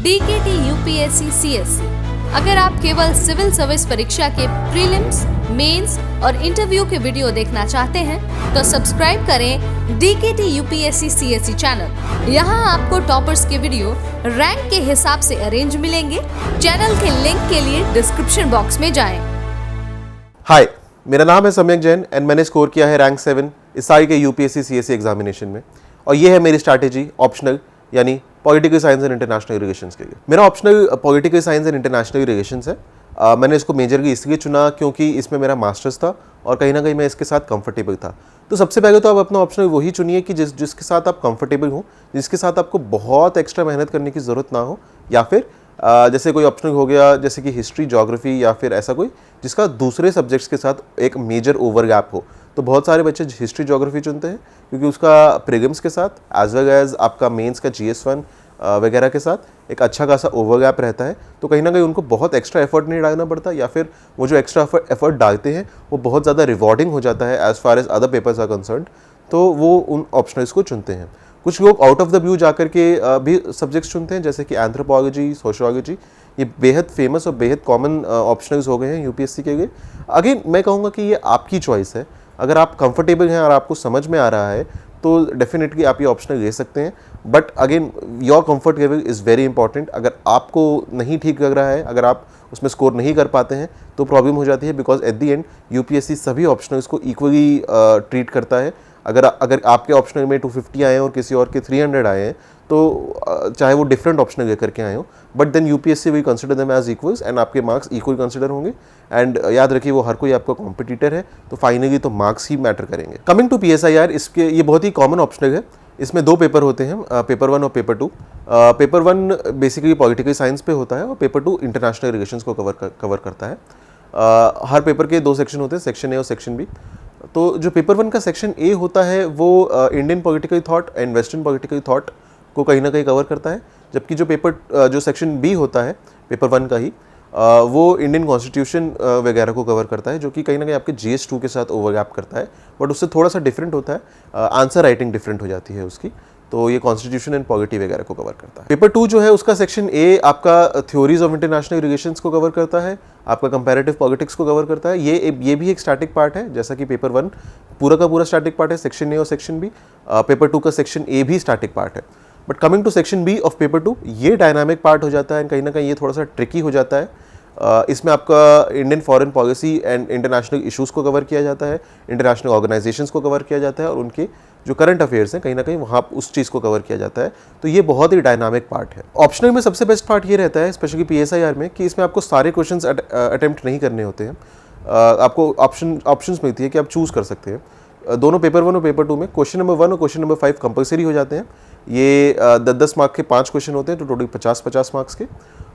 DKT UPSC CSC। अगर आप केवल सिविल सर्विस परीक्षा के प्रीलिम्स, मेंस और इंटरव्यू के वीडियो देखना चाहते हैं तो सब्सक्राइब करें DKT UPSC CSC चैनल। यहाँ आपको टॉपर्स के वीडियो रैंक के हिसाब से अरेंज मिलेंगे। चैनल के लिंक के लिए डिस्क्रिप्शन बॉक्स में जाएं। हाय, मेरा नाम है सम्यक जैन एंड मैंने स्कोर किया है रैंक 7 इस साल के UPSC CSC एग्जामिनेशन में, और ये है मेरी स्ट्रैटेजी ऑप्शनल यानी political science and international relations के लिए। मेरा optional political science and international relations है। मैंने इसको मेजरली इसलिए चुना क्योंकि इसमें मेरा मास्टर्स था और कहीं ना कहीं मैं इसके साथ कंफर्टेबल था। तो सबसे पहले तो आप अपना ऑप्शनल वही चुनिए कि जिसके साथ आप कंफर्टेबल हो, जिसके साथ आपको बहुत एक्स्ट्रा मेहनत करने की ज़रूरत ना हो, या फिर जैसे कोई ऑप्शनल हो गया जैसे कि हिस्ट्री, ज्योग्राफी, या फिर ऐसा कोई जिसका दूसरे सब्जेक्ट्स के साथ एक मेजर ओवरलैप हो। तो बहुत सारे बच्चे हिस्ट्री ज्योग्राफी चुनते हैं क्योंकि उसका प्रीलिम्स के साथ एज वेल एज आपका मेंस का GS1 वगैरह के साथ एक अच्छा खासा ओवरलैप रहता है। तो कहीं ना कहीं उनको बहुत एक्स्ट्रा एफर्ट नहीं डालना पड़ता, या फिर वो जो एक्स्ट्रा एफर्ट डालते हैं वो बहुत ज़्यादा रिवॉर्डिंग हो जाता है as far as other papers are concerned. तो वो उन ऑप्शनल्स को चुनते हैं। कुछ लोग आउट ऑफ द व्यू जाकर के भी सब्जेक्ट्स चुनते हैं, जैसे कि एंथ्रोपोलॉजी, सोशियोलॉजी। ये बेहद फेमस और बेहद कॉमन ऑप्शनल्स हो गए हैं UPSC के लिए। अगेन मैं कहूँगा कि ये आपकी चॉइस है। अगर आप कंफर्टेबल हैं और आपको समझ में आ रहा है तो डेफिनेटली आप ये ऑप्शनल ले सकते हैं। But again your comfort level is very important. अगर आपको नहीं ठीक लग रहा है, अगर आप उसमें स्कोर नहीं कर पाते हैं तो प्रॉब्लम हो जाती है, because at the end UPSC सभी ऑप्शनल्स को इक्वली ट्रीट करता है। अगर आपके ऑप्शनल में 250 आए हैं और किसी और के 300 आए हैं तो चाहे वो डिफरेंट ऑप्शनल लेकर के आए हो, but then UPSC will consider them as equals and आपके मार्क्स इक्वल कंसिडर होंगे। एंड याद रखिए वो हर कोई आपका कॉम्पिटिटर है, तो फाइनली तो मार्क्स ही मैटर करेंगे। कमिंग टू PSIR, इसके ये बहुत ही कॉमन ऑप्शनल है। इसमें 2 पेपर होते हैं, पेपर 1 और paper 2। Paper 1 basically political science पे होता है और पेपर 2 इंटरनेशनल रिलेशंस को कवर करता है। हर पेपर के 2 सेक्शन होते हैं, सेक्शन A और सेक्शन B। तो जो पेपर 1 का सेक्शन A होता है वो Indian political thought and western political thought को कहीं ना कहीं कवर करता है, जबकि जो सेक्शन B होता है पेपर 1 का ही, वो इंडियन कॉन्स्टिट्यूशन वगैरह को कवर करता है, जो कि कहीं ना कहीं आपके GS2 के साथ ओवरलैप करता है, बट उससे थोड़ा सा डिफरेंट होता है। आंसर राइटिंग डिफरेंट हो जाती है उसकी। तो ये कॉन्स्टिट्यूशन एंड पॉलिटी वगैरह को कवर करता है। पेपर 2 जो है उसका सेक्शन A आपका थ्योरीज ऑफ इंटरनेशनल रिलेशंस को कवर करता है, आपका कंपैरेटिव पॉलिटिक्स को कवर करता है। ये भी एक स्टैटिक पार्ट है, जैसा कि पेपर 1 पूरा का पूरा स्टैटिक पार्ट है, सेक्शन A और सेक्शन B। पेपर 2 का सेक्शन A भी स्टैटिक पार्ट है। But coming to section B of paper 2, ये डायनामिक पार्ट हो जाता है, कहीं ना कहीं ये थोड़ा सा ट्रिकी हो जाता है। इसमें आपका Indian foreign policy and international issues को कवर किया जाता है, इंटरनेशनल ऑर्गेनाइजेशंस को कवर किया जाता है, और उनके जो करंट अफेयर्स हैं कहीं ना कहीं वहाँ उस चीज़ को कवर किया जाता है। तो ये बहुत ही डायनामिक पार्ट है। ऑप्शनल में सबसे बेस्ट पार्ट ये रहता है, स्पेशली PSIR में, कि इसमें आपको सारे क्वेश्चंस अटेम्प्ट नहीं करने होते हैं। आपको ऑप्शंस मिलती है कि आप चूज़ कर सकते हैं। दोनों पेपर 1 और पेपर 2 में क्वेश्चन नंबर 1 और क्वेश्चन नंबर 5 कंपलसरी हो जाते हैं। ये 10-10 मार्क के 5 क्वेश्चन होते हैं, तो टोटल 50-50 मार्क्स के।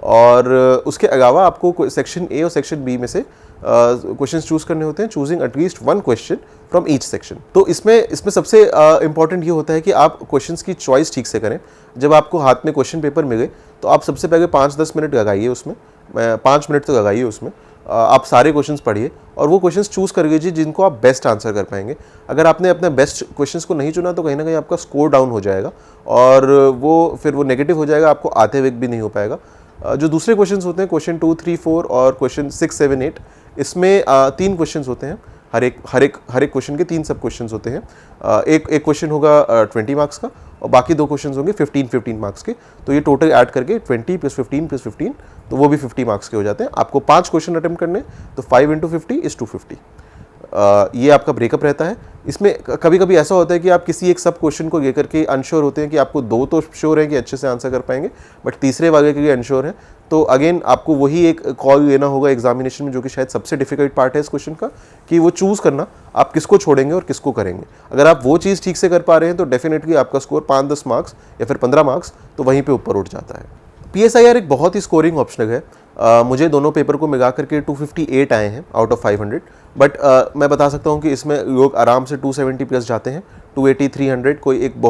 और उसके अलावा आपको सेक्शन A और सेक्शन B में से क्वेश्चंस चूज़ करने होते हैं, choosing at least 1 question from each section. तो इसमें सबसे इंपॉर्टेंट ये होता है कि आप क्वेश्चंस की चॉइस ठीक से करें। जब आपको हाथ में क्वेश्चन पेपर मिले तो आप सबसे पहले 5-10 मिनट लगाइए उसमें, 5 मिनट तो लगाइए उसमें। आप सारे क्वेश्चंस पढ़िए और वो क्वेश्चंस चूज़ कर लीजिए जिनको आप बेस्ट आंसर कर पाएंगे। अगर आपने अपने बेस्ट क्वेश्चंस को नहीं चुना तो कहीं ना कहीं आपका स्कोर डाउन हो जाएगा और वो नेगेटिव हो जाएगा, आपको आते हुए भी नहीं हो पाएगा। जो दूसरे क्वेश्चंस होते हैं, क्वेश्चन 2, 3, 4 और क्वेश्चन 6, 7, 8, इसमें 3 क्वेश्चंस होते हैं। हर एक क्वेश्चन के 3 सब क्वेश्चंस होते हैं। एक क्वेश्चन होगा 20 मार्क्स का और बाकी 2 क्वेश्चंस होंगे 15 मार्क्स के। तो ये टोटल ऐड करके 20 + 15 + 15, तो वो भी 50 मार्क्स के हो जाते हैं। आपको 5 क्वेश्चन अटेम्प्ट करने, तो 5 × 50 = 250। ये आपका ब्रेकअप रहता है। इसमें कभी कभी ऐसा होता है कि आप किसी एक सब क्वेश्चन को लेकर के अनश्योर होते हैं कि आपको 2 तो श्योर है कि अच्छे से आंसर कर पाएंगे, बट तीसरे वाले के लिए अनश्योर है। तो अगेन आपको वही एक कॉल लेना होगा एग्जामिनेशन में, जो कि शायद सबसे डिफिकल्ट पार्ट है इस क्वेश्चन का, कि वो चूज़ करना आप किसको छोड़ेंगे और किसको करेंगे। अगर आप वो चीज़ ठीक से कर पा रहे हैं तो डेफिनेटली आपका स्कोर 5-10 मार्क्स या फिर 15 मार्क्स तो वहीं पर ऊपर उठ जाता है। PSIR एक बहुत ही स्कोरिंग ऑप्शनल है। मुझे दोनों पेपर को मिला करके 258 आए हैं आउट ऑफ 500, बट मैं बता सकता हूँ कि इसमें लोग आराम से 270 प्लस जाते हैं। 280, 300 कोई एक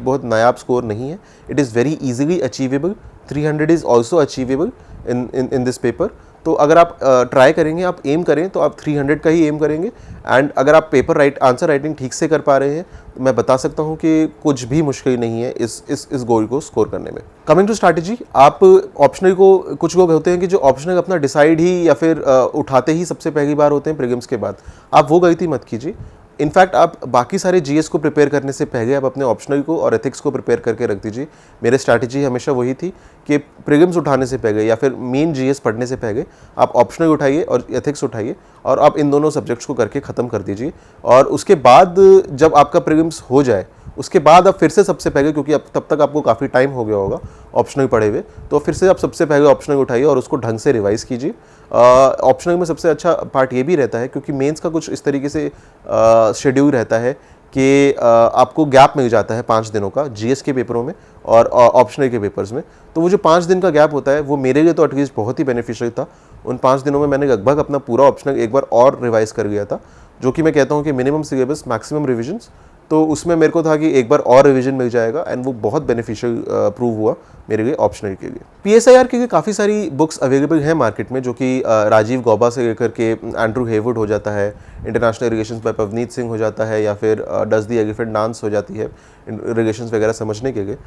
बहुत नायाब स्कोर नहीं है। It is very easily achievable. 300 is also achievable in this paper. तो अगर आप ट्राई करेंगे, आप एम करें तो आप 300 का ही एम करेंगे। एंड अगर आप आंसर राइटिंग ठीक से कर पा रहे हैं तो मैं बता सकता हूं कि कुछ भी मुश्किल नहीं है इस गोल को स्कोर करने में। कमिंग टू स्ट्रैटेजी, आप ऑप्शनल को, कुछ लोग होते हैं कि जो ऑप्शनल अपना डिसाइड ही या फिर उठाते ही सबसे पहली बार होते हैं प्रीलिम्स के बाद। आप वो गलती मत कीजिए। इनफैक्ट आप बाकी सारे जीएस को प्रिपेयर करने से पहले आप अपने ऑप्शनल को और एथिक्स को प्रिपेयर करके रख दीजिए। मेरी स्ट्रैटेजी हमेशा वही थी कि प्रीलिम्स उठाने से पहले या फिर मेन जीएस पढ़ने से पहले आप ऑप्शनल उठाइए और एथिक्स उठाइए और आप इन दोनों सब्जेक्ट्स को करके ख़त्म कर दीजिए। और उसके बाद जब आपका प्रीलिम्स हो जाए उसके बाद आप फिर से सबसे पहले, क्योंकि अब तब तक आपको काफ़ी टाइम हो गया होगा ऑप्शनल पढ़े हुए, तो फिर से आप सबसे पहले ऑप्शनल उठाइए और उसको ढंग से रिवाइज़ कीजिए। ऑप्शनल में सबसे अच्छा पार्ट ये भी रहता है क्योंकि मेंस का कुछ इस तरीके से शेड्यूल रहता है कि आपको गैप मिल जाता है 5 दिनों का जीएस के पेपरों में और ऑप्शनल के पेपर्स में। तो वो जो 5 दिन का गैप होता है वो मेरे लिए तो एटलीस्ट बहुत ही बेनिफिशियल था। उन 5 दिनों में मैंने लगभग अपना पूरा ऑप्शनल एक बार और रिवाइज़ कर लिया था, जो कि मैं कहता हूँ कि मिनिमम सिलेबस मैक्सिमम रिविजन्स, तो उसमें मेरे को था कि एक बार और रिवीजन मिल जाएगा एंड वो बहुत बेनिफिशियल प्रूव हुआ मेरे लिए ऑप्शनल के लिए। पीएसआईआर के लिए काफ़ी सारी बुक्स अवेलेबल हैं मार्केट में, जो कि राजीव गौबा से लेकर के एंड्रू हेवुड हो जाता है, international relations by Pavneet Singh हो जाता है, या फिर डज द एलिफेंट डांस हो जाती है रिलेशंस वगैरह समझने के लिए।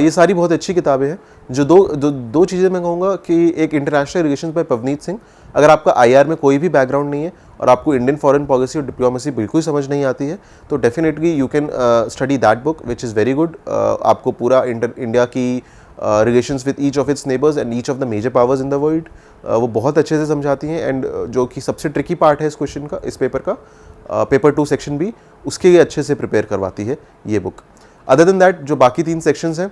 ये सारी बहुत अच्छी किताबें हैं। जो दो चीज़ें मैं कहूँगा कि एक international relations by Pavneet Singh, अगर आपका आईआर में कोई भी बैकग्राउंड नहीं है और आपको इंडियन फॉरेन पॉलिसी और डिप्लोमेसी बिल्कुल समझ नहीं आती है तो definitely you can study that book which is very good. आपको पूरा इंडिया की relations with each of its neighbours and each of the major powers in the world वो बहुत अच्छे से समझाती हैं। एंड जो कि सबसे ट्रिकी पार्ट है इस क्वेश्चन का, इस पेपर का, पेपर 2 सेक्शन बी, उसके लिए अच्छे से प्रिपेयर करवाती है ये बुक। अदर देन दैट जो बाकी 3 सेक्शंस हैं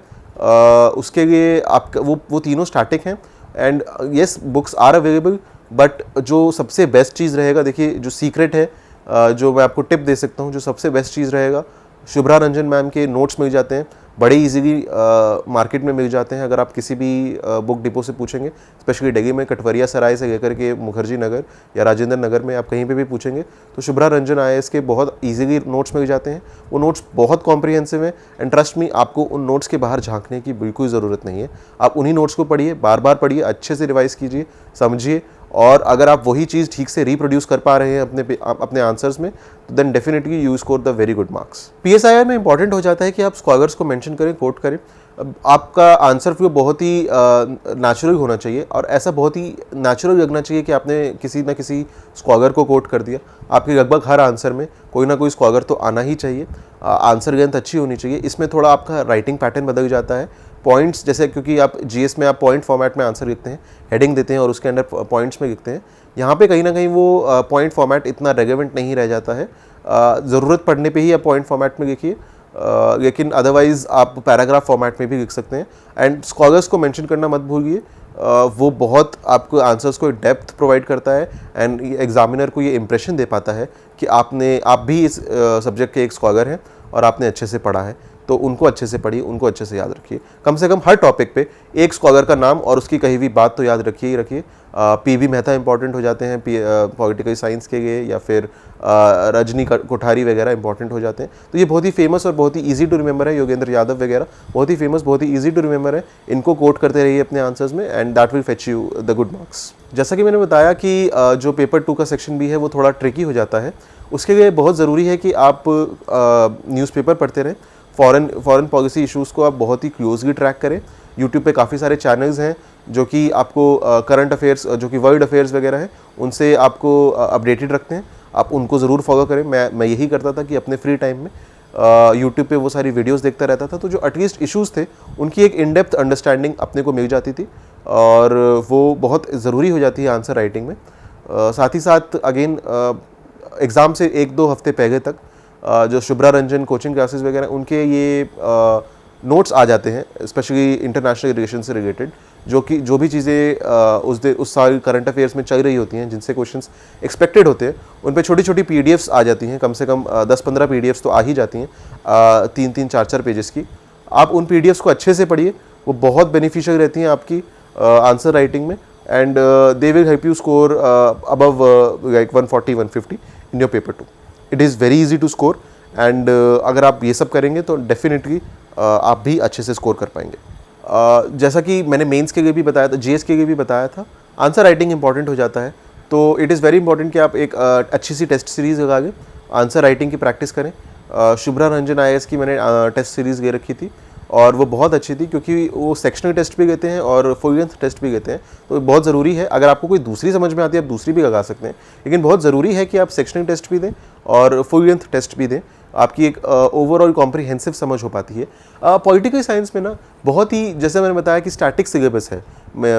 उसके लिए आपका वो तीनों स्टैटिक हैं। And yes books are available, but जो सबसे बेस्ट चीज़ रहेगा, देखिए जो सीक्रेट है, जो मैं आपको टिप दे सकता हूँ, जो सबसे बेस्ट चीज़ रहेगा, शुभ्रा रंजन मैम के नोट्स मिल जाते हैं, बड़े इजीली मार्केट में मिल जाते हैं। अगर आप किसी भी बुक डिपो से पूछेंगे, स्पेशली दिल्ली में कटवरिया सराय से लेकर के मुखर्जी नगर या राजेंद्र नगर में आप कहीं पे भी पूछेंगे तो शुभ्रा रंजन आईएएस के बहुत इजीली नोट्स मिल जाते हैं। वो नोट्स बहुत कॉम्प्रिहेंसिव हैं एंड ट्रस्ट मी, आपको उन नोट्स के बाहर झांकने की बिल्कुल ज़रूरत नहीं है। आप उन्हीं नोट्स को पढ़िए, बार बार पढ़िए, अच्छे से रिवाइज़ कीजिए, समझिए, और अगर आप वही चीज़ ठीक से रिप्रोड्यूस कर पा रहे हैं अपने आंसर्स में तो then definitely you score the very good marks. PSIR में इंपॉर्टेंट हो जाता है कि आप स्कॉलर्स को मेंशन करें, कोट करें। आपका आंसर फ्लो बहुत ही नेचुरल होना चाहिए और ऐसा बहुत ही नेचुरल लगना चाहिए कि आपने किसी ना किसी स्कॉलर को कोट कर दिया। आपके लगभग हर आंसर में कोई ना कोई स्कॉलर तो आना ही चाहिए। आंसर लेंथ अच्छी होनी चाहिए। इसमें थोड़ा आपका राइटिंग पैटर्न बदल जाता है। पॉइंट्स, जैसे क्योंकि आप जीएस में आप पॉइंट फॉर्मेट में आंसर लिखते हैं, हेडिंग देते हैं और उसके अंदर पॉइंट्स में लिखते हैं, यहाँ पे कहीं ना कहीं वो पॉइंट फॉर्मेट इतना रेलेवेंट नहीं रह जाता है। ज़रूरत पड़ने पे ही आप पॉइंट फॉर्मेट में लिखिए, लेकिन अदरवाइज़ आप पैराग्राफ फॉर्मेट में भी लिख सकते हैं। एंड स्कॉलर्स को मेंशन करना मत भूलिए, वो बहुत आपको आंसर्स को डेप्थ प्रोवाइड करता है एंड एग्जामिनर को ये इंप्रेशन दे पाता है कि आप भी इस सब्जेक्ट के एक स्कॉलर हैं और आपने अच्छे से पढ़ा है। तो उनको अच्छे से पढ़िए, उनको अच्छे से याद रखिए। कम से कम हर टॉपिक पे एक स्कॉलर का नाम और उसकी कही हुई बात तो याद रखिए ही रखिए। पीवी मेहता इंपॉर्टेंट हो जाते हैं पॉलिटिकल साइंस के लिए, या फिर रजनी कोठारी वगैरह इंपॉर्टेंट हो जाते हैं। तो ये बहुत ही फेमस और बहुत ही ईजी टू रिमेंबर है। योगेंद्र यादव वगैरह बहुत ही फेमस, बहुत ही ईजी टू रिमेंबर है। इनको कोट करते रहिए अपने आंसर्स में and that will fetch you the good marks. जैसा कि मैंने बताया कि जो पेपर 2 का सेक्शन भी है वो थोड़ा ट्रिकी हो जाता है। उसके लिए बहुत ज़रूरी है कि आप न्यूज़पेपर पढ़ते रहें। फॉरेन पॉलिसी इश्यूज़ को आप बहुत ही क्लोजली ट्रैक करें। यूट्यूब पे काफ़ी सारे चैनल्स हैं जो कि आपको करंट अफेयर्स, जो कि वर्ल्ड अफेयर्स वगैरह हैं, उनसे आपको अपडेटेड रखते हैं। आप उनको ज़रूर फॉलो करें। मैं यही करता था कि अपने फ्री टाइम में यूट्यूब पे वो सारी वीडियोस देखता रहता था। तो जो एटलीस्ट इश्यूज़ थे उनकी एक इन डेप्थ अंडरस्टैंडिंग अपने को मिल जाती थी और वो बहुत ज़रूरी हो जाती है आंसर राइटिंग में। साथ ही साथ अगेन एग्ज़ाम से 1-2 हफ्ते पहले तक जो शुभ्रा रंजन कोचिंग क्लासेस वगैरह उनके ये नोट्स आ जाते हैं, स्पेशली इंटरनेशनल रिलेशन से रिलेटेड, जो भी चीज़ें उस साल करंट अफेयर्स में चल रही होती हैं, जिनसे क्वेश्चंस एक्सपेक्टेड होते हैं, उन पे छोटी छोटी पीडीएफ्स आ जाती हैं। कम से कम 10-15 पीडीएफ्स तो आ ही जाती हैं, 3-3, 4-4 पेजेस की। आप उन पीडीएफ्स को अच्छे से पढ़िए, वो बहुत बेनिफिशियल रहती हैं आपकी आंसर राइटिंग में and they will help you score above like 140-150 in your paper 2। It is very easy to score and अगर आप ये सब करेंगे तो डेफिनेटली आप भी अच्छे से स्कोर कर पाएंगे। जैसा कि मैंने मेंस के लिए भी बताया था, जीएस के लिए भी बताया था, आंसर राइटिंग इंपॉर्टेंट हो जाता है, तो इट इज़ वेरी इंपॉर्टेंट कि आप एक अच्छी सी टेस्ट सीरीज़ लगा के आंसर राइटिंग की प्रैक्टिस करें। शुभ्रा रंजन IAS की मैंने टेस्ट सीरीज़ ले रखी थी और वो बहुत अच्छी थी, क्योंकि वो सेक्शनल टेस्ट भी लेते हैं और फुल लेंथ टेस्ट भी लेते हैं। तो बहुत ज़रूरी है, अगर आपको कोई दूसरी समझ में आती है आप दूसरी भी लगा सकते हैं, लेकिन बहुत ज़रूरी है कि आप सेक्शनल टेस्ट भी दें और फुल लेंथ टेस्ट भी दें, आपकी एक ओवरऑल कॉम्प्रिहेंसिव समझ हो पाती है। पॉलिटिकल साइंस में ना बहुत ही, जैसे मैंने बताया कि स्टैटिक सिलेबस है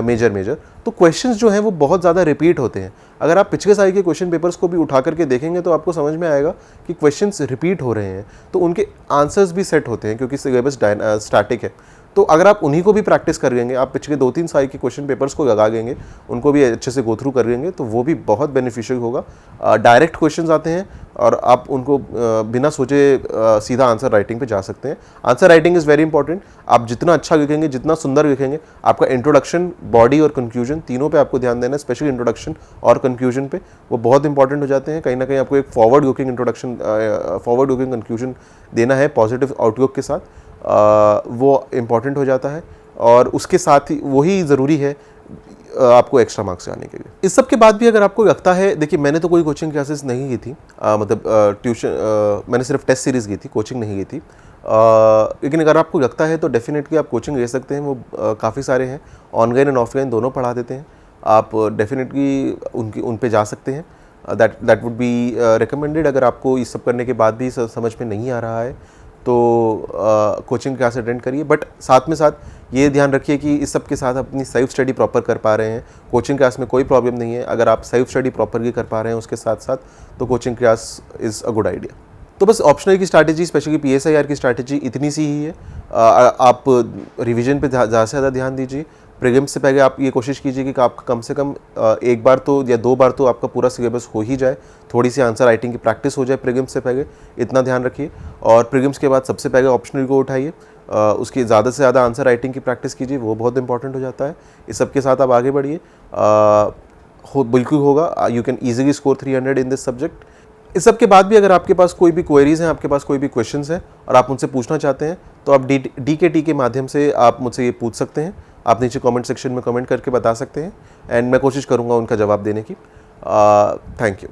मेजर, तो क्वेश्चंस जो हैं वो बहुत ज़्यादा रिपीट होते हैं। अगर आप पिछले साल के क्वेश्चन पेपर्स को भी उठा करके देखेंगे तो आपको समझ में आएगा कि क्वेश्चंस रिपीट हो रहे हैं, तो उनके आंसर्स भी सेट होते हैं क्योंकि सिलेबस स्टैटिक है। तो अगर आप उन्हीं को भी प्रैक्टिस कर लेंगे, आप पिछले 2-3 साल के क्वेश्चन पेपर्स को लगा लेंगे, उनको भी अच्छे से गो थ्रू कर लेंगे, तो वो भी बहुत बेनिफिशियल होगा। डायरेक्ट क्वेश्चंस आते हैं और आप उनको बिना सोचे सीधा आंसर राइटिंग पे जा सकते हैं। Answer writing is very important. आप जितना अच्छा लिखेंगे, जितना सुंदर लिखेंगे, आपका इंट्रोडक्शन, बॉडी और कंक्लूजन तीनों पे आपको ध्यान देना है, स्पेशली इंट्रोडक्शन और कंक्लूजन पे, वो बहुत इंपॉर्टेंट हो जाते हैं। कहीं ना कहीं आपको एक forward looking introduction, forward looking conclusion देना है पॉजिटिव आउटलुक के साथ, वो इम्पॉर्टेंट हो जाता है और उसके साथ ही वही ज़रूरी है आपको एक्स्ट्रा मार्क्स आने के लिए। इस सब के बाद भी अगर आपको लगता है, देखिए मैंने तो कोई कोचिंग क्लासेस नहीं की थी, मतलब ट्यूशन, मैंने सिर्फ टेस्ट सीरीज़ की थी, कोचिंग नहीं की थी, लेकिन अगर आपको लगता है तो डेफिनेटली आप कोचिंग ले सकते हैं। वो काफ़ी सारे हैं, ऑनलाइन एंड ऑफलाइन दोनों पढ़ा देते हैं, आप डेफिनेटली उन पे जा सकते हैं। That would be recommended. अगर आपको इस सब करने के बाद भी समझ में नहीं आ रहा है तो कोचिंग क्लास अटेंड करिए, बट साथ में साथ ये ध्यान रखिए कि इस सब के साथ अपनी सेल्फ स्टडी प्रॉपर कर पा रहे हैं। कोचिंग क्लास में कोई प्रॉब्लम नहीं है, अगर आप सेल्फ स्टडी प्रॉपरली कर पा रहे हैं उसके साथ साथ, तो coaching class is a good idea. तो बस ऑप्शनल की स्ट्रैटेजी, स्पेशली PSIR की स्ट्रैटेजी इतनी सी ही है। आप रिवीजन पे ज़्यादा से ज़्यादा ध्यान दीजिए। प्रीलिम्स से पहले आप ये कोशिश कीजिए कि आप कम से कम एक बार तो या 2 बार तो आपका पूरा सिलेबस हो ही जाए, थोड़ी सी आंसर राइटिंग की प्रैक्टिस हो जाए प्रीलिम्स से पहले, इतना ध्यान रखिए। और प्रीलिम्स के बाद सबसे पहले ऑप्शनल को उठाइए, उसकी ज़्यादा से ज़्यादा आंसर राइटिंग की प्रैक्टिस कीजिए, वो बहुत इंपॉर्टेंट हो जाता है। इस सब के साथ आप आगे बढ़िए, बिल्कुल होगा, you can easily score 300 in this subject. इस सब के बाद भी अगर आपके पास कोई भी क्वेरीज हैं, आपके पास कोई भी क्वेश्चंस हैं और आप मुझसे पूछना चाहते हैं, तो आप DKT के माध्यम से आप मुझसे ये पूछ सकते हैं। आप नीचे कमेंट सेक्शन में कमेंट करके बता सकते हैं एंड मैं कोशिश करूँगा उनका जवाब देने की। Thank you.